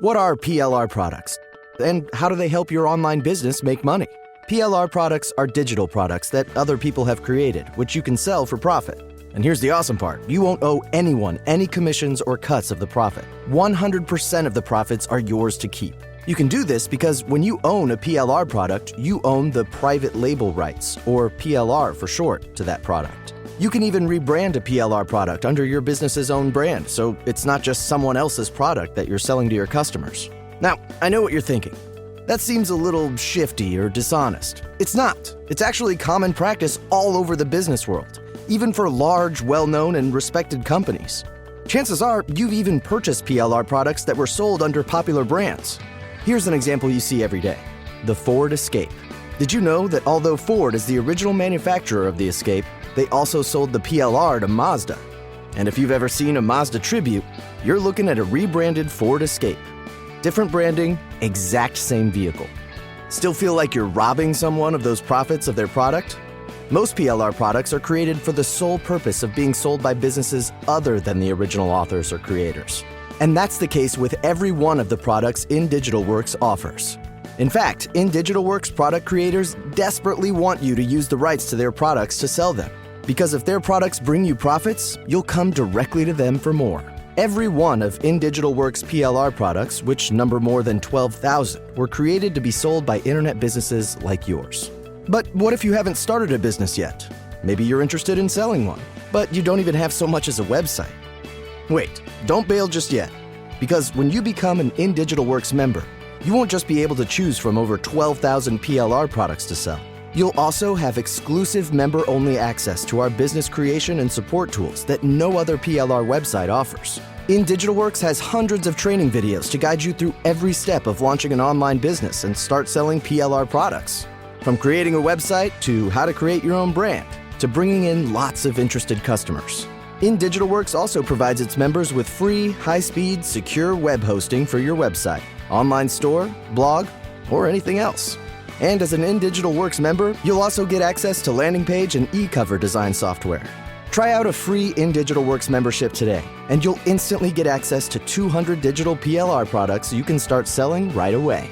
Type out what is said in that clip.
What are PLR products? And how do they help your online business make money? PLR products are digital products that other people have created, which you can sell for profit. And here's the awesome part. You won't owe anyone any commissions or cuts of the profit. 100% of the profits are yours to keep. You can do this because when you own a PLR product, you own the private label rights, or PLR for short, to that product. You can even rebrand a PLR product under your business's own brand, so it's not just someone else's product that you're selling to your customers. Now, I know what you're thinking. That seems a little shifty or dishonest. It's not. It's actually common practice all over the business world, even for large, well-known, and respected companies. Chances are you've even purchased PLR products that were sold under popular brands. Here's an example you see every day: the Ford Escape. Did you know that although Ford is the original manufacturer of the Escape, they also sold the PLR to Mazda? And if you've ever seen a Mazda Tribute, you're looking at a rebranded Ford Escape. Different branding, exact same vehicle. Still feel like you're robbing someone of those profits of their product? Most PLR products are created for the sole purpose of being sold by businesses other than the original authors or creators. And that's the case with every one of the products InDigitalWorks offers. In fact, InDigitalWorks product creators desperately want you to use the rights to their products to sell them. Because if their products bring you profits, you'll come directly to them for more. Every one of InDigitalWorks PLR products, which number more than 12,000, were created to be sold by internet businesses like yours. But what if you haven't started a business yet? Maybe you're interested in selling one, but you don't even have so much as a website. Wait, don't bail just yet. Because when you become an InDigitalWorks member, you won't just be able to choose from over 12,000 PLR products to sell. You'll also have exclusive member-only access to our business creation and support tools that no other PLR website offers. InDigitalWorks has hundreds of training videos to guide you through every step of launching an online business and start selling PLR products. From creating a website to how to create your own brand, to bringing in lots of interested customers. InDigitalWorks also provides its members with free, high-speed, secure web hosting for your website, online store, blog, or anything else. And as an InDigitalWorks member, you'll also get access to landing page and e-cover design software. Try out a free InDigitalWorks membership today, and you'll instantly get access to 200 digital PLR products you can start selling right away.